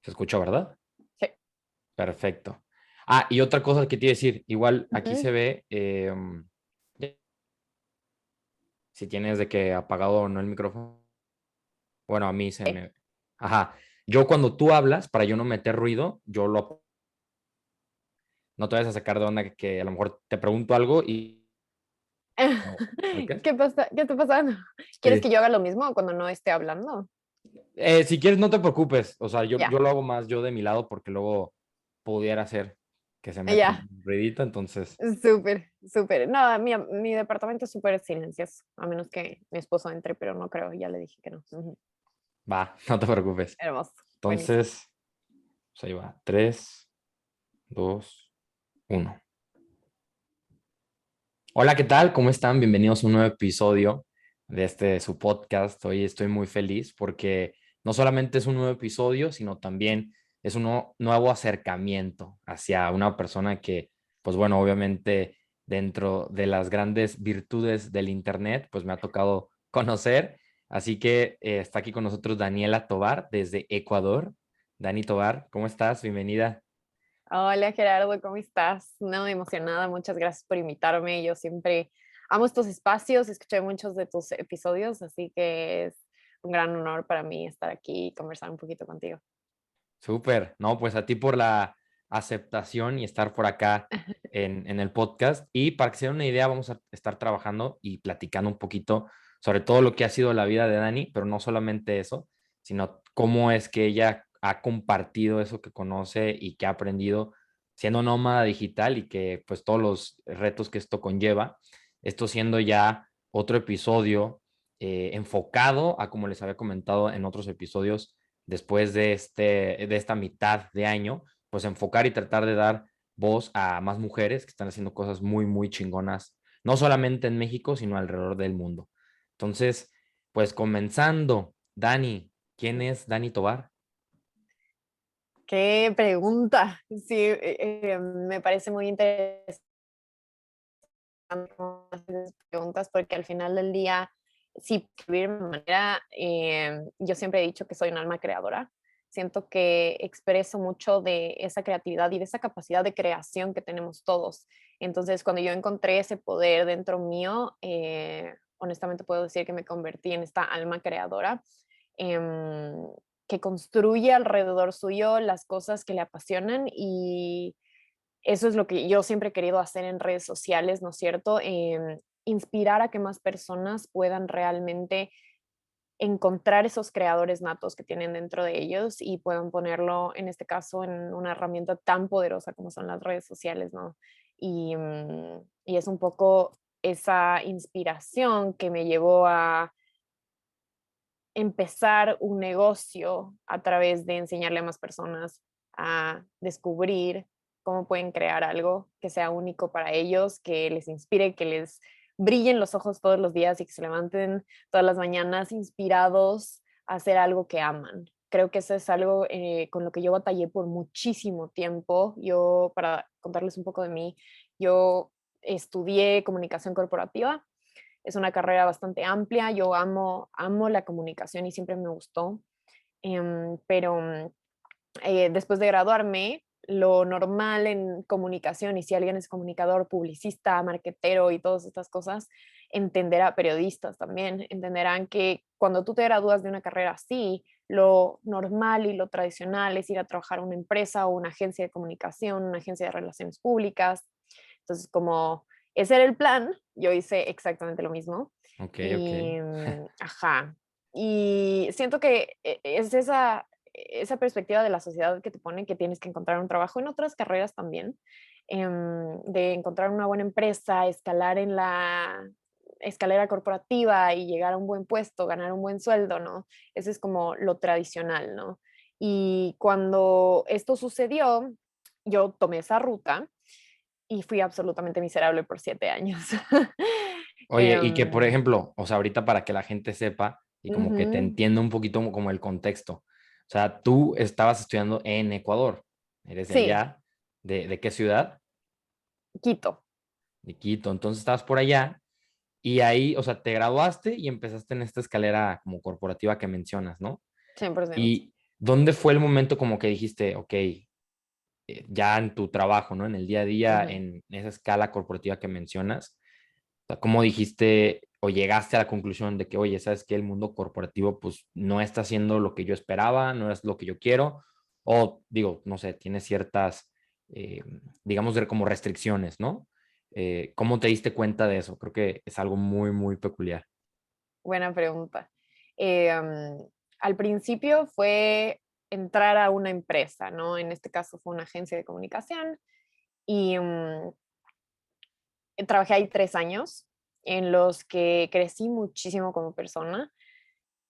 Se escucha, ¿verdad? Sí. Perfecto. Ah, y otra cosa que te iba a decir, igual aquí Ujú. se ve si tienes de que apagado o no el micrófono. Bueno, a mí se Sí. me... Ajá. Yo cuando tú hablas, para yo no meter ruido, no te vayas a sacar de onda que a lo mejor te pregunto algo y... No, ¿ubicas? ¿Qué pasa? ¿Qué está pasando? ¿Quieres que Sí. yo haga lo mismo cuando no esté hablando? Si quieres, no te preocupes. O sea, yo Ya, lo hago más yo de mi lado porque luego pudiera ser que se meta ya. un ruidito, entonces Súper, súper. No, mi departamento es súper silencioso, a menos que mi esposo entre, pero no creo, ya le dije que no. Ujú. va, no te preocupes. Hermoso, buenísimo. Entonces, pues ahí va. 3, 2, 1. Hola, ¿qué tal? ¿Cómo están? Bienvenidos a un nuevo episodio de su podcast. Hoy estoy muy feliz porque no solamente es un nuevo episodio, sino también es un nuevo acercamiento hacia una persona que, pues bueno, obviamente dentro de las grandes virtudes del Internet, pues me ha tocado conocer. Así que está aquí con nosotros Daniela Tovar desde Ecuador. Dani Tovar, ¿cómo estás? Bienvenida. Hola Gerardo, ¿cómo estás? No, emocionada, muchas gracias por invitarme. Yo siempre amo estos espacios, escuché muchos de tus episodios, así que es un gran honor para mí estar aquí y conversar un poquito contigo. Súper, no, pues a ti por la aceptación y estar por acá en el podcast. Y para que se den una idea, vamos a estar trabajando y platicando un poquito sobre todo lo que ha sido la vida de Dani, pero no solamente eso, sino cómo es que ella ha compartido eso que conoce y que ha aprendido siendo nómada digital y que pues todos los retos que esto conlleva. Esto siendo ya otro episodio enfocado a, como les había comentado en otros episodios, después de esta mitad de año, pues enfocar y tratar de dar voz a más mujeres que están haciendo cosas muy, muy chingonas, no solamente en México, sino alrededor del mundo. Entonces, pues comenzando, Dani, ¿quién es Dani Tobar? Qué pregunta. Sí, me parece muy interesante cómo haces esas preguntas porque al final del día, sí, escribir de manera, yo siempre he dicho que soy un alma creadora. Siento que expreso mucho de esa creatividad y de esa capacidad de creación que tenemos todos. Entonces, cuando yo encontré ese poder dentro mío, honestamente puedo decir que me convertí en esta alma creadora. em, que construye alrededor suyo las cosas que le apasionan y eso es lo que yo siempre he querido hacer en redes sociales, ¿no es cierto? Inspirar a que más personas puedan realmente encontrar esos creadores natos que tienen dentro de ellos y puedan ponerlo, en este caso, en una herramienta tan poderosa como son las redes sociales, ¿no? Y es un poco esa inspiración que me llevó a empezar un negocio a través de enseñarle a más personas a descubrir cómo pueden crear algo que sea único para ellos, que les inspire, que les brillen los ojos todos los días y que se levanten todas las mañanas inspirados a hacer algo que aman. Creo que eso es algo con lo que yo batallé por muchísimo tiempo. Yo, para contarles un poco de mí, yo estudié comunicación corporativa. Es una carrera bastante amplia. Yo amo la comunicación y siempre me gustó. Pero después de graduarme, lo normal en comunicación, y si alguien es comunicador, publicista, marquetero y todas estas cosas, entenderá, periodistas también, entenderán que cuando tú te gradúas de una carrera así, lo normal y lo tradicional es ir a trabajar a una empresa o una agencia de comunicación, una agencia de relaciones públicas. Entonces, como ese era el plan, yo hice exactamente lo mismo. Ok, ok. Y, ajá, y siento que es esa perspectiva de la sociedad que te pone que tienes que encontrar un trabajo en otras carreras también, de encontrar una buena empresa, escalar en la escalera corporativa y llegar a un buen puesto, ganar un buen sueldo, ¿no? Eso es como lo tradicional, ¿no? Y cuando esto sucedió, yo tomé esa ruta y fui absolutamente miserable por 7 años. Oye, y que por Em, ejemplo, o sea, ahorita para que la gente sepa y como que te Ujú. entienda un poquito como el contexto. O sea, tú estabas estudiando en Ecuador. Eres de Sí, allá. ¿De qué ciudad? Quito, De Quito. Entonces estabas por allá y ahí, o sea, te graduaste y empezaste en esta escalera como corporativa que mencionas, ¿no? 100%. Y ¿dónde fue el momento como que dijiste, ok, ya en tu trabajo, ¿no? En el día a día, Ujú. en esa escala corporativa que mencionas, o sea, ¿cómo dijiste o llegaste a la conclusión de que, oye, sabes que el mundo corporativo pues no está haciendo lo que yo esperaba, no es lo que yo quiero? O digo, no sé, tiene ciertas, eh, digamos, como restricciones, ¿no? ¿Cómo te diste cuenta de eso? Creo que es algo muy, muy peculiar. Buena pregunta. Al principio fue entrar a una empresa, ¿no? En este caso fue una agencia de comunicación y trabajé ahí 3 años en los que crecí muchísimo como persona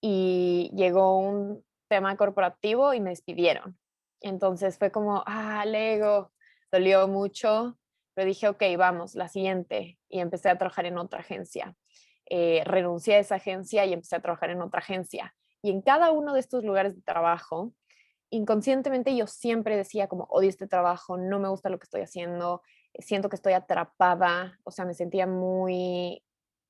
y llegó un tema corporativo y me despidieron. Entonces fue como, Lego, dolió mucho, pero dije, ok, vamos, la siguiente. Y empecé a trabajar en otra agencia. Renuncié a esa agencia y empecé a trabajar en otra agencia. Y en cada uno de estos lugares de trabajo, inconscientemente yo siempre decía como, odio este trabajo, no me gusta lo que estoy haciendo, siento que estoy atrapada, o sea, me sentía muy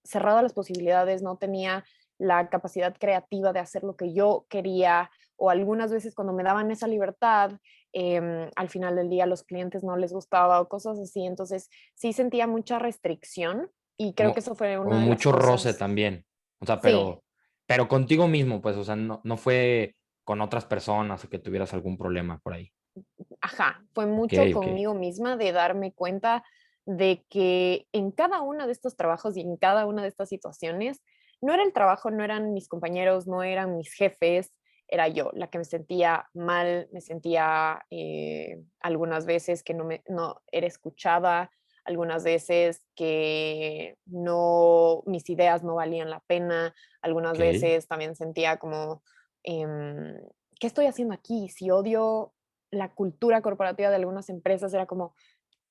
cerrada a las posibilidades, no tenía la capacidad creativa de hacer lo que yo quería, o algunas veces cuando me daban esa libertad, al final del día a los clientes no les gustaba o cosas así, entonces sí sentía mucha restricción y creo que Como, eso fue como una de las mucho roce cosas. también. O sea, Sí, pero contigo mismo, pues, o sea, no fue con otras personas o que tuvieras algún problema por ahí. ajá, fue Ok, mucho ok, conmigo misma de darme cuenta de que en cada uno de estos trabajos y en cada una de estas situaciones, no era el trabajo, no eran mis compañeros, no eran mis jefes, era yo la que me sentía mal, me sentía algunas veces que no era escuchada, algunas veces que no, mis ideas no valían la pena, algunas ok, veces también sentía como, em, ¿qué estoy haciendo aquí? Si odio la cultura corporativa de algunas empresas era como,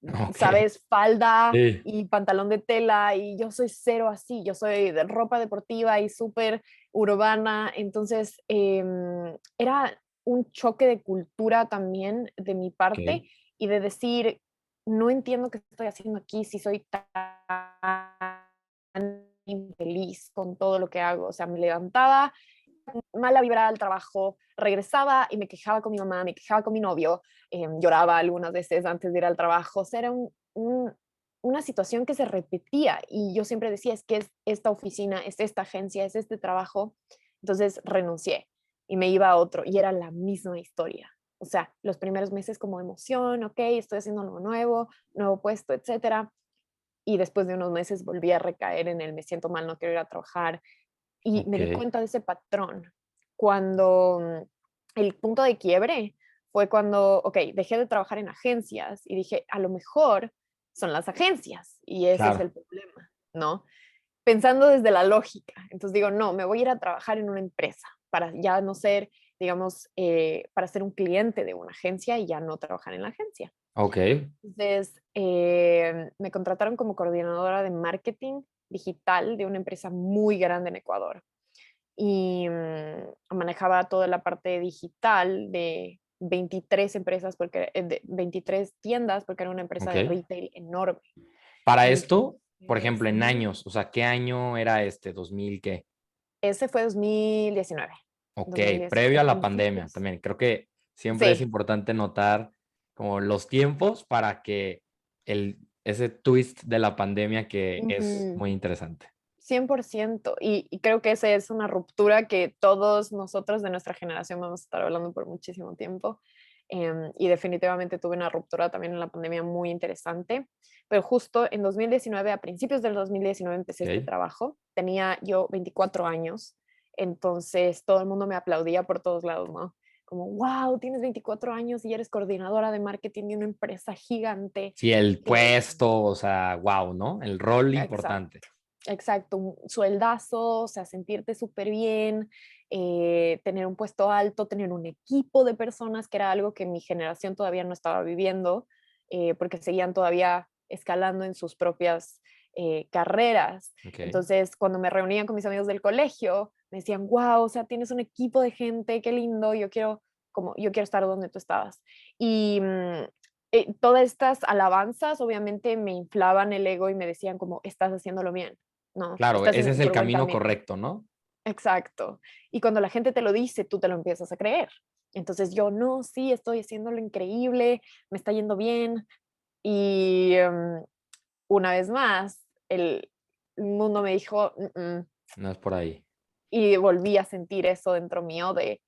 ok. sabes, falda Sí, y pantalón de tela y yo soy cero así, yo soy de ropa deportiva y súper urbana, entonces era un choque de cultura también de mi parte ok. y de decir, no entiendo qué estoy haciendo aquí si soy tan infeliz con todo lo que hago, o sea, me levantaba mala vibra al trabajo, regresaba y me quejaba con mi mamá, me quejaba con mi novio, lloraba algunas veces antes de ir al trabajo, o sea, era una situación que se repetía y yo siempre decía, es que es esta oficina, es esta agencia, es este trabajo, entonces renuncié y me iba a otro y era la misma historia. O sea, los primeros meses como emoción, ok, estoy haciendo algo nuevo, nuevo puesto, etcétera. Y después de unos meses volví a recaer en el me siento mal, no quiero ir a trabajar, y me Ok, di cuenta de ese patrón cuando el punto de quiebre fue cuando, ok, dejé de trabajar en agencias y dije, a lo mejor son las agencias y ese es claro. el problema, ¿no? Pensando desde la lógica. Entonces digo, no, me voy a ir a trabajar en una empresa para ya no ser, digamos, para ser un cliente de una agencia y ya no trabajar en la agencia. Ok, Entonces, me contrataron como coordinadora de marketing digital de una empresa muy grande en Ecuador y manejaba toda la parte digital de 23 empresas, de 23 tiendas, porque era una empresa ok. de retail enorme. Para esto, por Entonces, ejemplo, en ujú, años, o sea, ¿qué año era este? ¿2000 qué? ese fue 2019. Ok, previo 2019, a la pandemia principios. también. Creo que siempre es Sí, importante notar como los tiempos para que ese twist de la pandemia que es ujú, muy interesante. 100%. Y creo que esa es una ruptura que todos nosotros de nuestra generación vamos a estar hablando por muchísimo tiempo. Y definitivamente tuve una ruptura también en la pandemia muy interesante. Pero justo en 2019, a principios del 2019, empecé este Ok. trabajo. Tenía yo 24 años, entonces todo el mundo me aplaudía por todos lados, ¿no? Como, wow, tienes 24 años y eres coordinadora de marketing de una empresa gigante. Sí, el Eh, puesto, o sea, wow, ¿no? El rol exacto. importante. Exacto, un sueldazo, o sea, sentirte súper bien, tener un puesto alto, tener un equipo de personas, que era algo que mi generación todavía no estaba viviendo, porque seguían todavía escalando en sus propias carreras. Ok. Entonces, cuando me reunían con mis amigos del colegio, me decían, wow, o sea, tienes un equipo de gente, qué lindo, yo quiero estar donde tú estabas. Y todas estas alabanzas obviamente me inflaban el ego y me decían como, estás haciéndolo bien. No, Claro, estás en ese es un el súper buen camino camino. correcto, ¿no? Exacto. Y cuando la gente te lo dice, tú te lo empiezas a creer. Entonces yo, no, sí, estoy haciendo lo increíble, me está yendo bien. Y una vez más, el mundo me dijo, No es por ahí. y volví a sentir eso dentro mío de,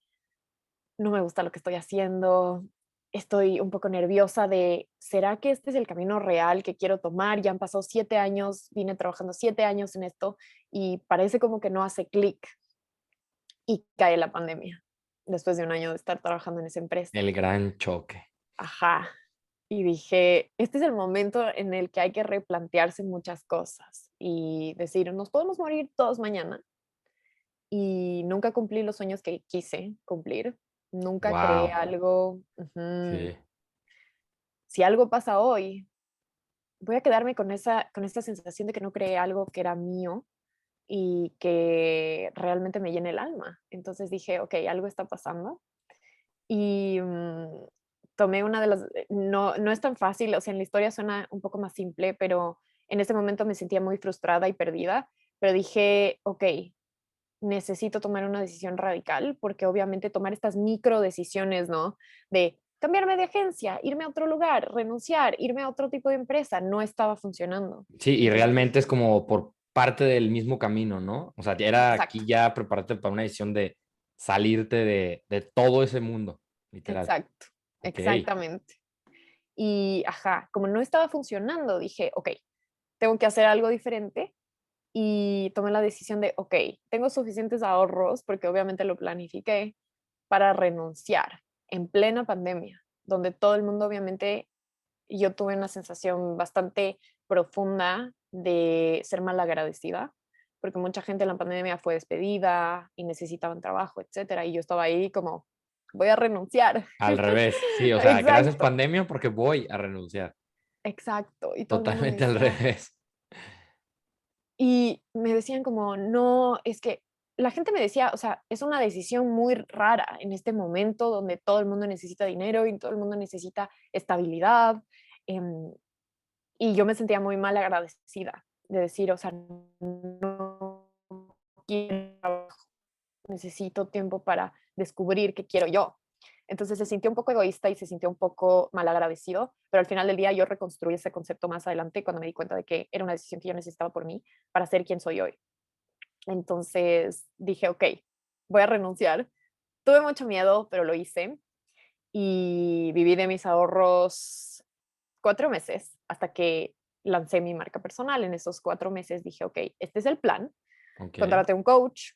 no me gusta lo que estoy haciendo, estoy un poco nerviosa de, ¿será que este es el camino real que quiero tomar? Ya han pasado 7 años, vine trabajando 7 años en esto y parece como que no hace clic y cae la pandemia después de un año de estar trabajando en esa empresa. El gran choque. Ajá. Y dije, este es el momento en el que hay que replantearse muchas cosas y decir, nos podemos morir todos mañana. Y nunca cumplí los sueños que quise cumplir. Nunca creé Wow. algo. Sí. Si algo pasa hoy, voy a quedarme con esa sensación de que no creé algo que era mío y que realmente me llene el alma. Entonces dije, ok, algo está pasando. Y tomé una de las, no, no es tan fácil, o sea, en la historia suena un poco más simple, pero en ese momento me sentía muy frustrada y perdida, pero dije, ok, necesito tomar una decisión radical, porque obviamente tomar estas micro decisiones, ¿no? De cambiarme de agencia, irme a otro lugar, renunciar, irme a otro tipo de empresa, no estaba funcionando. Sí, y Entonces, realmente es como por parte del mismo camino, ¿no? O sea, era exacto, aquí ya prepararte para una decisión de salirte de todo ese mundo, literal. exacto, Ok, exactamente. Y, ajá, como no estaba funcionando, dije, ok, tengo que hacer algo diferente y tomé la decisión de, ok, tengo suficientes ahorros, porque obviamente lo planifiqué, para renunciar en plena pandemia, donde todo el mundo obviamente, yo tuve una sensación bastante profunda de ser mal agradecida, porque mucha gente en la pandemia fue despedida y necesitaban trabajo, etcétera, y yo estaba ahí como, voy a renunciar. al revés. Sí, o sea, gracias Exacto, pandemia porque voy a renunciar. exacto. Y todo el mundo me Totalmente al decía, revés. y me decían como, no, es que la gente me decía, o sea, es una decisión muy rara en este momento donde todo el mundo necesita dinero y todo el mundo necesita estabilidad. em, y yo me sentía muy mal agradecida de decir, o sea, no quiero trabajo, necesito tiempo para descubrir qué quiero yo. Entonces se sintió un poco egoísta y se sintió un poco mal agradecido, pero al final del día yo reconstruí ese concepto más adelante cuando me di cuenta de que era una decisión que yo necesitaba por mí para ser quien soy hoy. Entonces dije, ok, voy a renunciar. Tuve mucho miedo, pero lo hice y viví de mis ahorros 4 meses hasta que lancé mi marca personal. En esos 4 meses dije, ok, este es el plan. Ok. Contraté un coach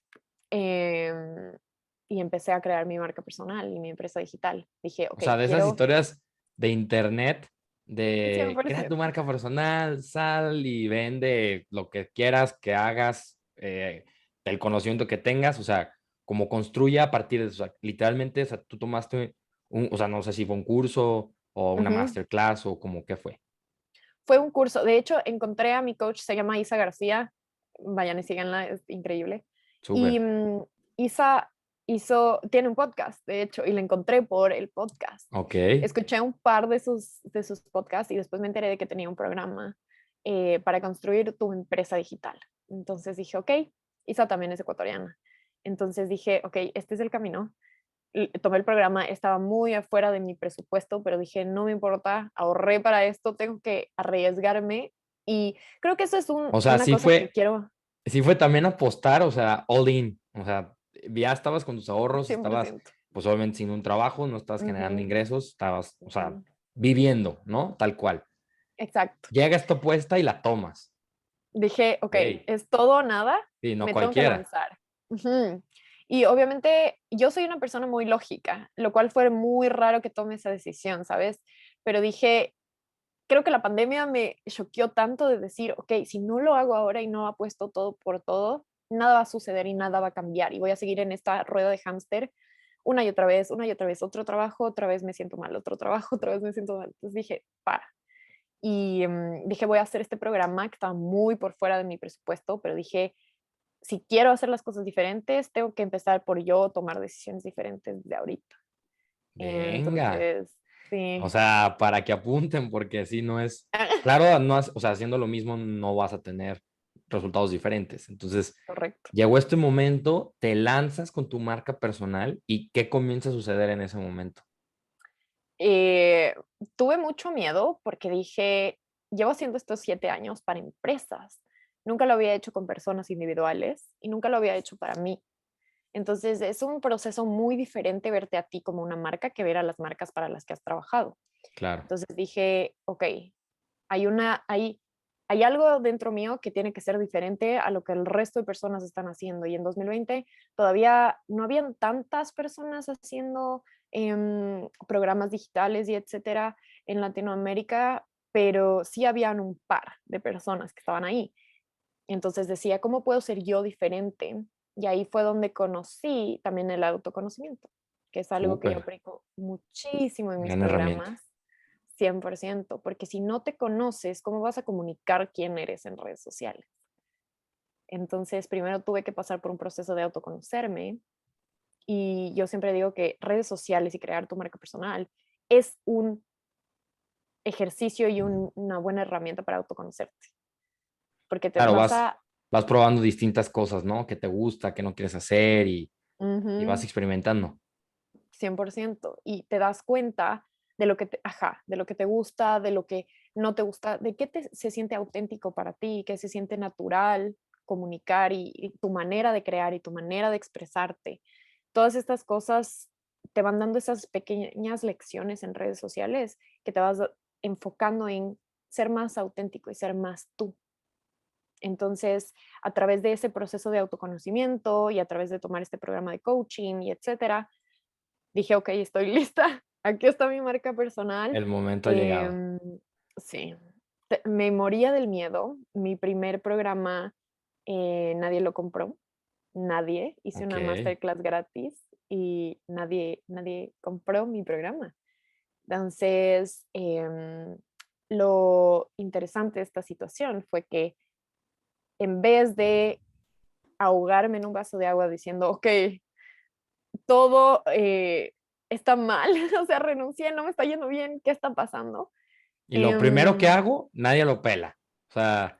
em, y empecé a crear mi marca personal y mi empresa digital. Dije, O ok, sea, de esas quiero historias de internet, de crea 100%. tu marca personal, sal y vende lo que quieras que hagas, el conocimiento que tengas, o sea, como construye a partir de eso. O sea, literalmente, o sea, tú tomaste o sea, no sé si fue un curso o una Ujú. masterclass o como qué fue. Fue un curso. De hecho, encontré a mi coach, se llama Isa García. Vayan y síganla, es increíble. Y Súper. Isa tiene un podcast, de hecho, y la encontré por el podcast. Ok. Escuché un par de sus podcasts y después me enteré de que tenía un programa para construir tu empresa digital. Entonces dije, ok, Isa también es ecuatoriana. Entonces dije, ok, este es el camino. Tomé el programa, estaba muy afuera de mi presupuesto, pero dije, no me importa, ahorré para esto, tengo que arriesgarme y creo que eso es O sea, una cosa que quiero sí fue también apostar, o sea, all in. O sea, ya estabas con tus ahorros, estabas, 100%. pues obviamente sin un trabajo, no estabas generando Ujú, ingresos, estabas, o sea, ujú. viviendo, ¿no? Tal cual. Exacto. Llega esta apuesta y la tomas. Dije, ok, Ok. es todo o nada, Sí, no me tengo que cualquiera. lanzar. Ujú. Y obviamente yo soy una persona muy lógica, lo cual fue muy raro que tome esa decisión, ¿sabes? Pero dije, creo que la pandemia me choqueó tanto de decir, ok, si no lo hago ahora y no apuesto todo por todo, nada va a suceder y nada va a cambiar y voy a seguir en esta rueda de hámster una y otra vez, otro trabajo, otra vez me siento mal, otro trabajo, otra vez me siento mal. Entonces dije, para. Y dije, voy a hacer este programa que estaba muy por fuera de mi presupuesto, pero dije, si quiero hacer las cosas diferentes, tengo que empezar por yo tomar decisiones diferentes de ahorita. Venga. Entonces, O sí. sea, para que apunten, porque si no es, claro, no, o sea, haciendo lo mismo no vas a tener resultados diferentes. Entonces, Correcto. llegó este momento, te lanzas con tu marca personal y ¿qué comienza a suceder en ese momento? Eh, Tuve mucho miedo porque dije, llevo haciendo estos 7 años para empresas. Nunca lo había hecho con personas individuales y nunca lo había hecho para mí. Entonces, es un proceso muy diferente verte a ti como una marca que ver a las marcas para las que has trabajado. Claro. Entonces dije, okey, hay algo dentro mío que tiene que ser diferente a lo que el resto de personas están haciendo. Y en 2020 todavía no habían tantas personas haciendo, programas digitales y etcétera en Latinoamérica, pero sí habían un par de personas que estaban ahí. Entonces decía, ¿cómo puedo ser yo diferente? Y ahí fue donde conocí también el autoconocimiento, que es algo que yo Súper. aplico muchísimo en mis Gran herramienta. programas, 100%, porque si no te conoces, ¿cómo vas a comunicar quién eres en redes sociales? Entonces, primero tuve que pasar por un proceso de autoconocerme y yo siempre digo que redes sociales y crear tu marca personal es un ejercicio y una buena herramienta para autoconocerte, porque te Claro, vas vas, a... vas probando distintas cosas, ¿no? Que te gusta, que no quieres hacer y vas Ujú. experimentando. 100%. Y te das cuenta de lo que de lo que te gusta, de lo que no te gusta, de qué se siente auténtico para ti, qué se siente natural comunicar y tu manera de crear y tu manera de expresarte. Todas estas cosas te van dando esas pequeñas lecciones en redes sociales que te vas enfocando en ser más auténtico y ser más tú. Entonces, a través de ese proceso de autoconocimiento y a través de tomar este programa de coaching y etcétera, dije: "Okey, estoy lista, aquí está mi marca personal". El momento ha llegado. Em, sí, me moría del miedo. Mi primer programa, nadie lo compró, nadie. Hice Ok. una masterclass gratis y nadie compró mi programa. Entonces, lo interesante de esta situación fue que en vez de ahogarme en un vaso de agua diciendo: "Okey, todo, está mal, o sea, renuncié, no me está yendo bien, ¿qué está pasando?". Y lo primero que Em, hago, nadie lo pela. O sea,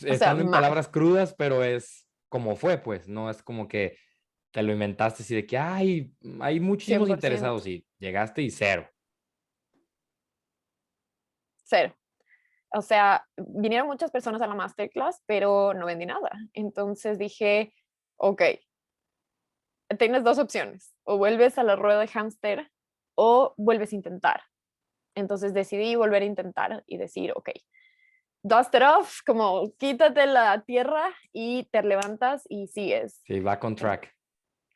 o sea, estando en mal, palabras crudas, pero es como fue, pues, no es como que te lo inventaste así de que, ay, hay cien muchísimos por ciento interesados y llegaste y cero. cero. O sea, vinieron muchas personas a la masterclass, pero no vendí nada. Entonces dije: "Okey, tienes 2 opciones, o vuelves a la rueda de hámster o vuelves a intentar". Entonces decidí volver a intentar y decir: "Okey, dust it off", como quítate la tierra y te levantas y sigues. Sí, back on track.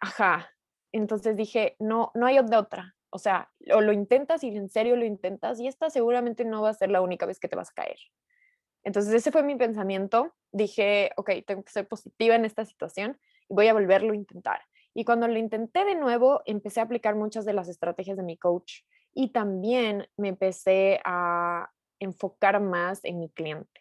Ajá. Entonces dije: "No hay de otra". O sea, o lo intentas y en serio lo intentas, y esta seguramente no va a ser la única vez que te vas a caer. Entonces, ese fue mi pensamiento. Dije: "Okey, tengo que ser positiva en esta situación y voy a volverlo a intentar". Y cuando lo intenté de nuevo, empecé a aplicar muchas de las estrategias de mi coach, y también me empecé a enfocar más en mi cliente,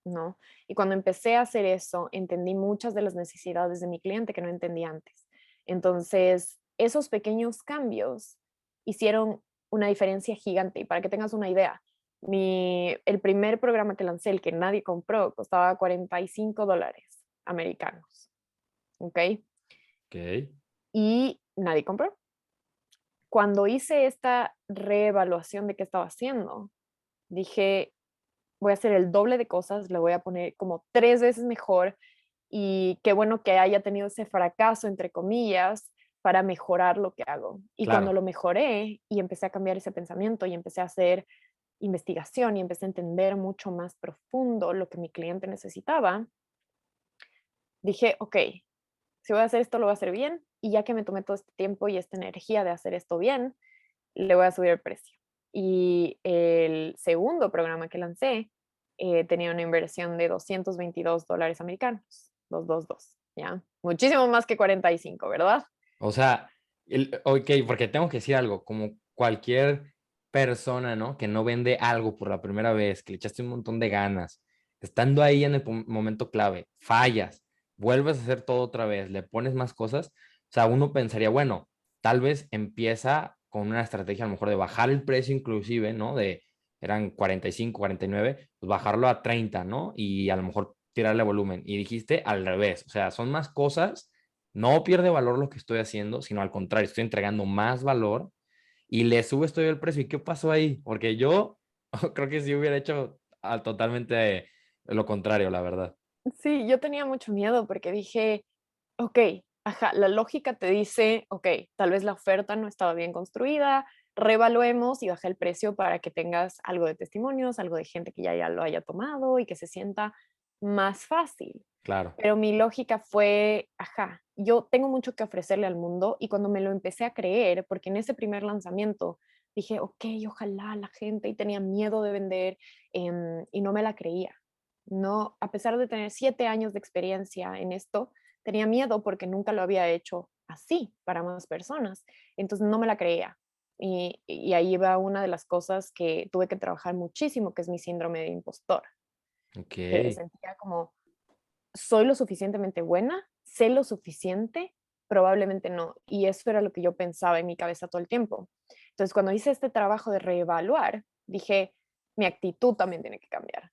¿no? Y cuando empecé a hacer eso, entendí muchas de las necesidades de mi cliente que no entendía antes. Entonces, esos pequeños cambios hicieron una diferencia gigante. Y para que tengas una idea, el primer programa que lancé, el que nadie compró, costaba $45 americanos, ¿ok? Ok. Y nadie compró. Cuando hice esta reevaluación de qué estaba haciendo, dije, voy a hacer el doble de cosas, le voy a poner como 3 veces mejor, y qué bueno que haya tenido ese fracaso, entre comillas, para mejorar lo que hago. Y cuando Claro. lo mejoré y empecé a cambiar ese pensamiento y empecé a hacer investigación y empecé a entender mucho más profundo lo que mi cliente necesitaba, dije, ok, si voy a hacer esto, lo voy a hacer bien. Y ya que me tomé todo este tiempo y esta energía de hacer esto bien, le voy a subir el precio. Y el segundo programa que lancé tenía una inversión de $222 americanos, 222, ¿ya? Muchísimo más que 45, ¿verdad? O sea, ok, porque tengo que decir algo, como cualquier persona, ¿no? Que no vende algo por la primera vez, que le echaste un montón de ganas, estando ahí en el momento clave, fallas, vuelves a hacer todo otra vez, le pones más cosas, o sea, uno pensaría, bueno, tal vez empieza con una estrategia a lo mejor de bajar el precio inclusive, ¿no? Eran 45, 49, pues bajarlo a 30, ¿no? Y a lo mejor tirarle volumen. Y dijiste al revés, o sea, son más cosas, no pierde valor lo que estoy haciendo, sino al contrario, estoy entregando más valor y le sube esto el precio. ¿Y qué pasó ahí? Porque yo creo que sí hubiera hecho totalmente lo contrario, la verdad. Sí, yo tenía mucho miedo porque dije, okey, ajá, la lógica te dice, okey, tal vez la oferta no estaba bien construida, reevaluemos y baja el precio para que tengas algo de testimonios, algo de gente que ya lo haya tomado y que se sienta más fácil. Claro. Pero mi lógica fue, ajá, yo tengo mucho que ofrecerle al mundo y cuando me lo empecé a creer, porque en ese primer lanzamiento dije, okey, ojalá la gente y tenía miedo de vender, y no me la creía. No, a pesar de tener 7 años de experiencia en esto, tenía miedo porque nunca lo había hecho así para más personas. Entonces no me la creía. Y ahí va una de las cosas que tuve que trabajar muchísimo, que es mi síndrome de impostor, Ok. que sentía como, ¿soy lo suficientemente buena? ¿Sé lo suficiente? Probablemente no. Y eso era lo que yo pensaba en mi cabeza todo el tiempo. Entonces, cuando hice este trabajo de reevaluar, dije, mi actitud también tiene que cambiar.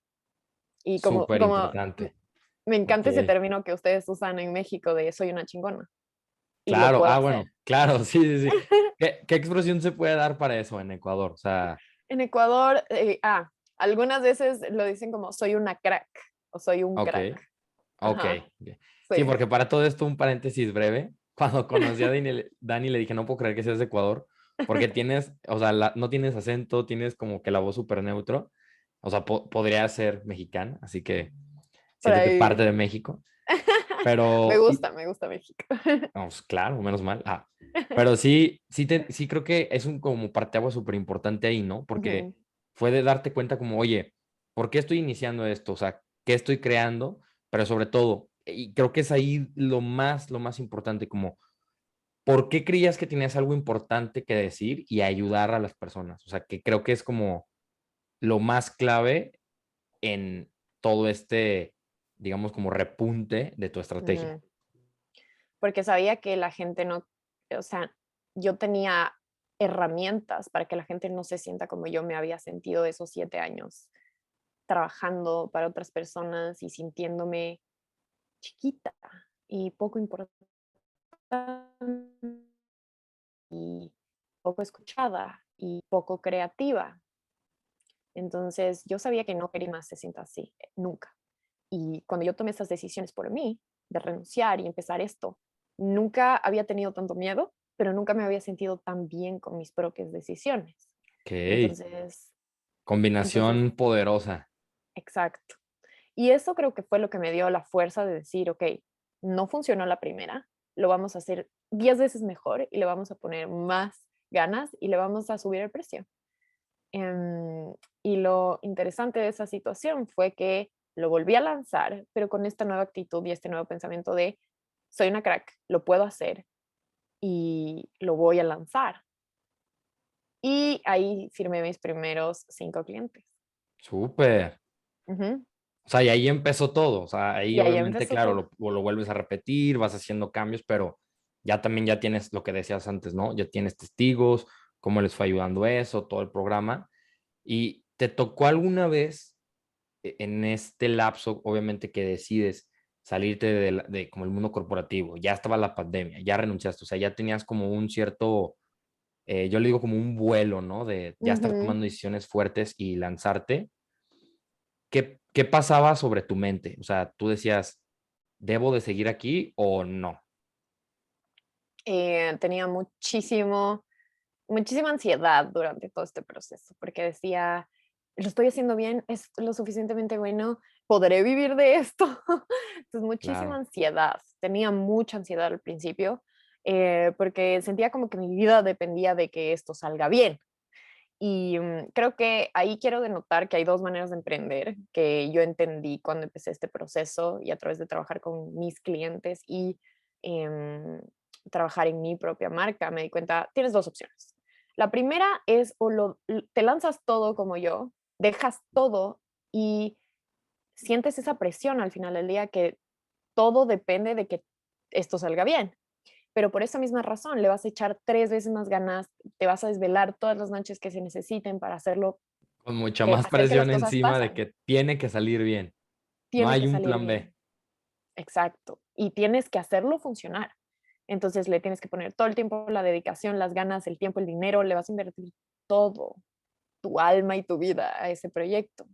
Y Súper como importante. me Ok. encanta ese término que ustedes usan en México de soy una chingona y lo Claro, puedo hacer. bueno, claro, sí, sí, sí. ¿Qué expresión se puede dar para eso en Ecuador? O sea, En Ecuador, algunas veces lo dicen como soy una crack o soy un ok, crack. ok. Ajá, Ok. Sí, sí. porque para todo esto, un paréntesis breve. Cuando conocí a Dani, le dije, no puedo creer que seas de Ecuador, porque tienes, o sea, no tienes acento, tienes como que la voz súper neutro. O sea, podría ser mexicana, así que Por siéntete parte ahí. de México. Pero, Me gusta México. vamos, claro, menos mal. Pero sí, sí creo que es un como parteaguas súper importante ahí, ¿no? Porque Ujú, fue de darte cuenta como, oye, ¿por qué estoy iniciando esto? O sea, ¿qué estoy creando? Pero sobre todo, y creo que es ahí lo más importante, como, ¿por qué creías que tenías algo importante que decir y ayudar a las personas? O sea, que creo que es como lo más clave en todo este, digamos, como repunte de tu estrategia. ujú. Porque sabía que la gente no, o sea, yo tenía herramientas para que la gente no se sienta como yo me había sentido esos 7 años trabajando para otras personas y sintiéndome chiquita y poco importante y poco escuchada y poco creativa. Entonces, yo sabía que no quería más se sienta así, nunca. Y cuando yo tomé esas decisiones por mí, de renunciar y empezar esto, nunca había tenido tanto miedo, pero nunca me había sentido tan bien con mis propias decisiones. Ok, Entonces, entonces, combinación poderosa. exacto. Y eso creo que fue lo que me dio la fuerza de decir, ok, no funcionó la primera, lo vamos a hacer 10 veces mejor y le vamos a poner más ganas y le vamos a subir el precio. Y lo interesante de esa situación fue que lo volví a lanzar, pero con esta nueva actitud y este nuevo pensamiento de soy una crack, lo puedo hacer y lo voy a lanzar. Y ahí firmé mis primeros 5 clientes. Súper. Ujú. O sea, y ahí empezó todo. O sea, ahí Y ahí obviamente, empezó claro, todo. lo vuelves a repetir, vas haciendo cambios, pero ya también ya tienes lo que decías antes, ¿no? Ya tienes testigos, cómo les fue ayudando eso, todo el programa. ¿Y te tocó alguna vez en este lapso, obviamente, que decides salirte de como el mundo corporativo? Ya estaba la pandemia, ya renunciaste, o sea, ya tenías como un cierto, yo le digo como un vuelo, ¿no? De ya estar Ujú. tomando decisiones fuertes y lanzarte. ¿Qué pasaba sobre tu mente? O sea, tú decías, ¿debo de seguir aquí o no? Tenía muchísima ansiedad durante todo este proceso, porque decía, lo estoy haciendo bien, es lo suficientemente bueno, podré vivir de esto. Entonces, muchísima Claro. ansiedad, tenía mucha ansiedad al principio, porque sentía como que mi vida dependía de que esto salga bien. Y creo que ahí quiero denotar que hay dos maneras de emprender que yo entendí cuando empecé este proceso y a través de trabajar con mis clientes y em, trabajar en mi propia marca, me di cuenta, tienes dos opciones. La primera es te lanzas todo como yo, dejas todo y sientes esa presión al final del día que todo depende de que esto salga bien, pero por esa misma razón le vas a echar 3 veces más ganas, te vas a desvelar todas las noches que se necesiten para hacerlo, Con mucha que más hacer que las presión cosas encima de pasen. que tiene que salir bien. No tiene hay que un salir plan B. bien. Exacto. Y tienes que hacerlo funcionar. Entonces le tienes que poner todo el tiempo, la dedicación, las ganas, el tiempo, el dinero, le vas a invertir todo, tu alma y tu vida a ese proyecto.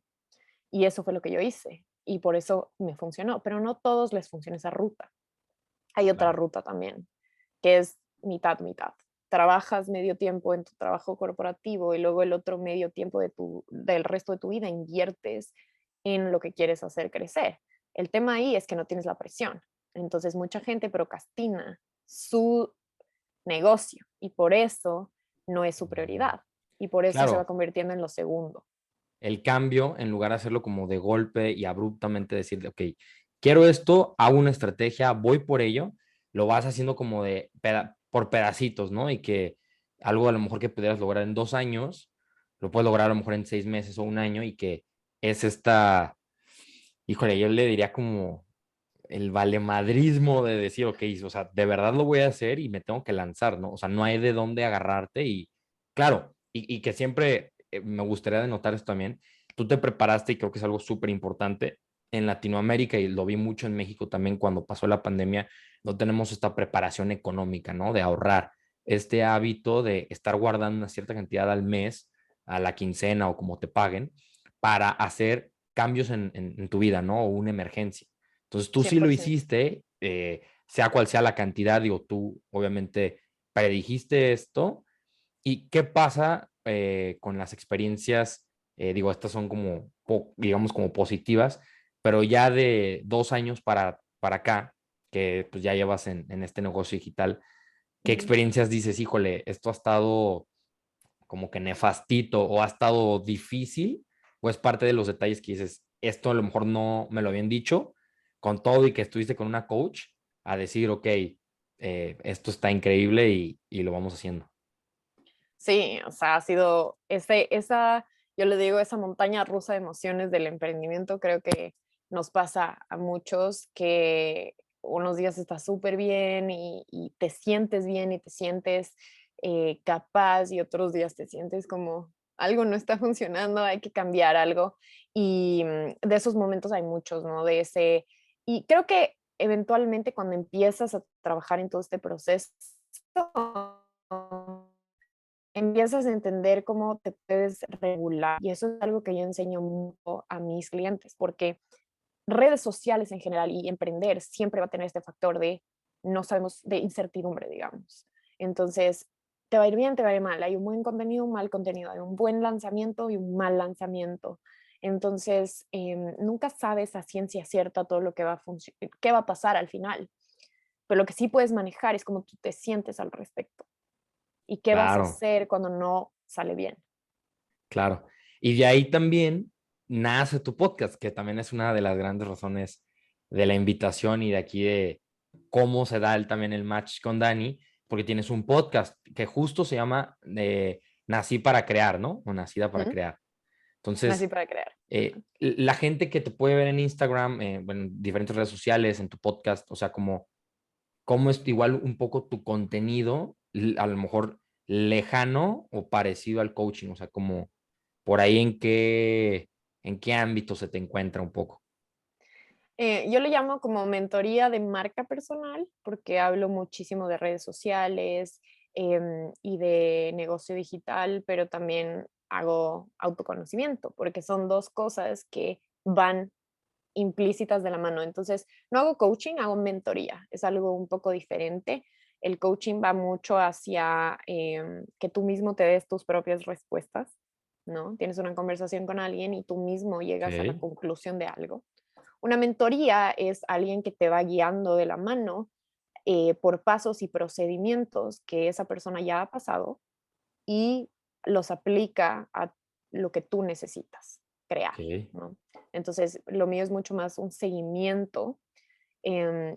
Y eso fue lo que yo hice. Y por eso me funcionó. Pero no todos les funciona esa ruta. Hay otra Claro. ruta también, que es mitad, mitad. Trabajas medio tiempo en tu trabajo corporativo y luego el otro medio tiempo del resto de tu vida inviertes en lo que quieres hacer crecer. El tema ahí es que no tienes la presión. Entonces mucha gente procrastina su negocio y por eso no es su prioridad y por eso se va Claro, convirtiendo en lo segundo. el cambio, en lugar de hacerlo como de golpe y abruptamente decir, ok, quiero esto, hago una estrategia, voy por ello, lo vas haciendo como de por pedacitos, ¿no? Y que algo a lo mejor que pudieras lograr en 2 años, lo puedes lograr a lo mejor en 6 meses o un año y que es esta, híjole, yo le diría como el valemadrismo de decir, ok, o sea, de verdad lo voy a hacer y me tengo que lanzar, ¿no? O sea, no hay de dónde agarrarte y claro, y que siempre me gustaría denotar esto también, tú te preparaste y creo que es algo súper importante en Latinoamérica y lo vi mucho en México también cuando pasó la pandemia, no tenemos esta preparación económica, ¿no? De ahorrar, este hábito de estar guardando una cierta cantidad al mes, a la quincena o como te paguen, para hacer cambios en tu vida, ¿no? O una emergencia. Entonces tú sí lo 100%. hiciste, sea cual sea la cantidad, digo, tú obviamente predijiste esto. ¿Y qué pasa con las experiencias? Digo, estas son como, digamos, como positivas, pero ya de 2 años para acá, que pues ya llevas en este negocio digital, ¿qué Ujú. experiencias dices, híjole, esto ha estado como que nefastito o ha estado difícil? ¿O es parte de los detalles que dices, esto a lo mejor no me lo habían dicho, con todo y que estuviste con una coach, a decir, ok, esto está increíble y lo vamos haciendo? Sí, o sea, ha sido yo le digo, esa montaña rusa de emociones del emprendimiento, creo que nos pasa a muchos que unos días estás súper bien y te sientes bien y te sientes capaz y otros días te sientes como algo no está funcionando, hay que cambiar algo. Y de esos momentos hay muchos, ¿no? Y creo que eventualmente cuando empiezas a trabajar en todo este proceso, empiezas a entender cómo te puedes regular. Y eso es algo que yo enseño mucho a mis clientes, porque redes sociales en general y emprender siempre va a tener este factor de no sabemos, de incertidumbre, digamos. Entonces, te va a ir bien, te va a ir mal. Hay un buen contenido, un mal contenido. Hay un buen lanzamiento y un mal lanzamiento. Entonces, nunca sabes a ciencia cierta todo lo que qué va a pasar al final. Pero lo que sí puedes manejar es cómo tú te sientes al respecto y qué vas a Claro, hacer cuando no sale bien. claro. Y de ahí también nace tu podcast, que también es una de las grandes razones de la invitación y de aquí de cómo se da también el match con Dani, porque tienes un podcast que justo se llama Nací para crear, ¿no? O Nacida para ¿Mm? crear. Nací Entonces, para crear. la gente que te puede ver en Instagram, bueno, en diferentes redes sociales, en tu podcast, o sea, cómo es igual un poco tu contenido, a lo mejor lejano o parecido al coaching, o sea, como por ahí en qué ámbito se te encuentra un poco. Yo le llamo como mentoría de marca personal porque hablo muchísimo de redes sociales y de negocio digital, pero también hago autoconocimiento porque son dos cosas que van implícitas de la mano. Entonces, no hago coaching, hago mentoría. Es algo un poco diferente. El coaching va mucho hacia que tú mismo te des tus propias respuestas, ¿no? Tienes una conversación con alguien y tú mismo llegas a la Ok, conclusión de algo. Una mentoría es alguien que te va guiando de la mano por pasos y procedimientos que esa persona ya ha pasado y los aplica a lo que tú necesitas crear, ok, ¿no? Entonces, lo mío es mucho más un seguimiento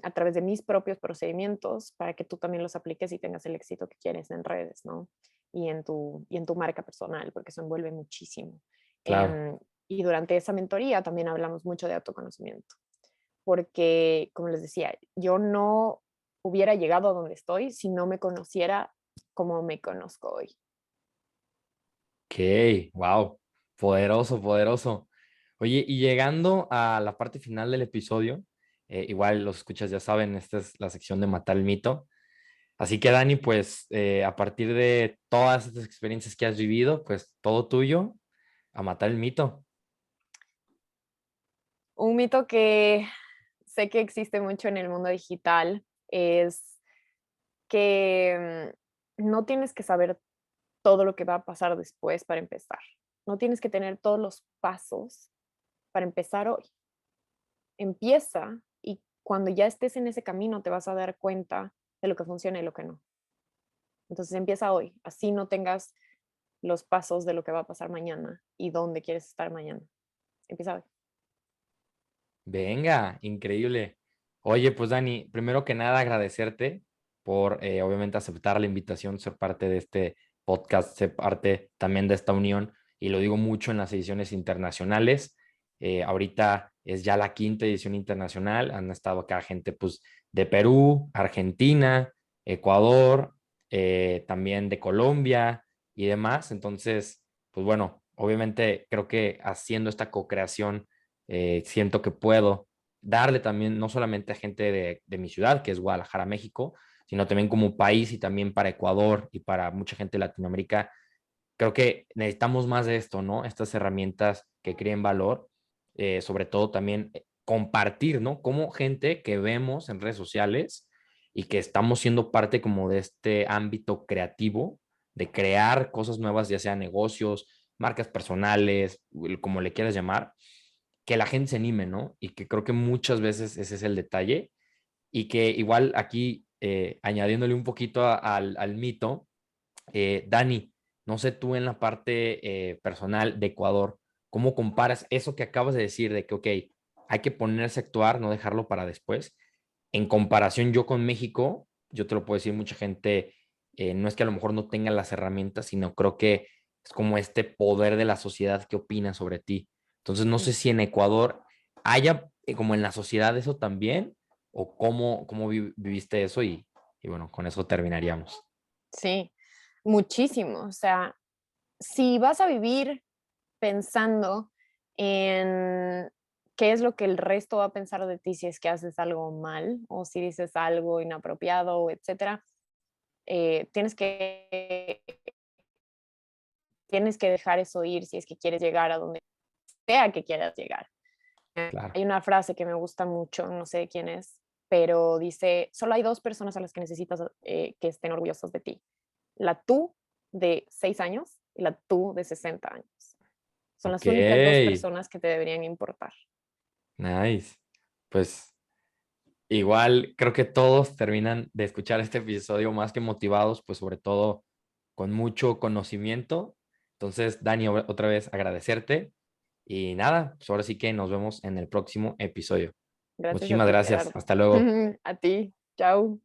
a través de mis propios procedimientos para que tú también los apliques y tengas el éxito que quieres en redes, ¿no? Y en tu marca personal, porque eso envuelve muchísimo. claro. Y durante esa mentoría también hablamos mucho de autoconocimiento, porque, como les decía, yo no hubiera llegado a donde estoy si no me conociera como me conozco hoy. Ok, wow, poderoso, poderoso. Oye, y llegando a la parte final del episodio, igual los escuchas ya saben, esta es la sección de matar el mito. Así que Dani, pues a partir de todas estas experiencias que has vivido, pues todo tuyo, a matar el mito. Un mito que sé que existe mucho en el mundo digital es que no tienes que saber todo lo que va a pasar después para empezar. No tienes que tener todos los pasos para empezar hoy. Empieza y cuando ya estés en ese camino te vas a dar cuenta de lo que funciona y lo que no. Entonces empieza hoy, así no tengas los pasos de lo que va a pasar mañana y dónde quieres estar mañana. Empieza hoy. Venga, increíble. Oye, pues Dani, primero que nada agradecerte por obviamente aceptar la invitación, ser parte de este podcast, ser parte también de esta unión, y lo digo mucho en las ediciones internacionales. Ahorita es ya la quinta edición internacional, han estado acá gente pues de Perú, Argentina, Ecuador, también de Colombia y demás. Entonces, pues bueno, obviamente creo que haciendo esta co-creación siento que puedo darle también, no solamente a gente de mi ciudad, que es Guadalajara, México, sino también como país y también para Ecuador y para mucha gente de Latinoamérica. Creo que necesitamos más de esto, ¿no? Estas herramientas que creen valor, sobre todo también compartir, ¿no? Como gente que vemos en redes sociales y que estamos siendo parte como de este ámbito creativo, de crear cosas nuevas, ya sea negocios, marcas personales, como le quieras llamar, que la gente se anime, ¿no? Y que creo que muchas veces ese es el detalle, y que igual aquí, añadiéndole un poquito al mito, Dani, no sé tú en la parte personal de Ecuador, ¿cómo comparas eso que acabas de decir de que, ok, hay que ponerse a actuar, no dejarlo para después? En comparación yo con México, yo te lo puedo decir, mucha gente, no es que a lo mejor no tenga las herramientas, sino creo que es como este poder de la sociedad que opina sobre ti. Entonces, no sé Mm. si en Ecuador haya como en la sociedad eso también, o cómo viviste eso, y bueno, con eso terminaríamos. Sí, muchísimo. O sea, si vas a vivir pensando en qué es lo que el resto va a pensar de ti si es que haces algo mal o si dices algo inapropiado, etcétera, tienes que dejar eso ir si es que quieres llegar a donde sea que quieras llegar. Claro. Hay una frase que me gusta mucho, no sé de quién es, pero dice, solo hay dos personas a las que necesitas que estén orgullosos de ti. La tú de 6 años y la tú de 60 años. Son Ok, las únicas dos personas que te deberían importar. nice. Pues igual creo que todos terminan de escuchar este episodio más que motivados, pues sobre todo con mucho conocimiento. Entonces, Dani, otra vez agradecerte, y nada, pues ahora sí que nos vemos en el próximo episodio. Gracias a Muchísimas ti, gracias. Gerardo. Hasta luego. A ti. Chao.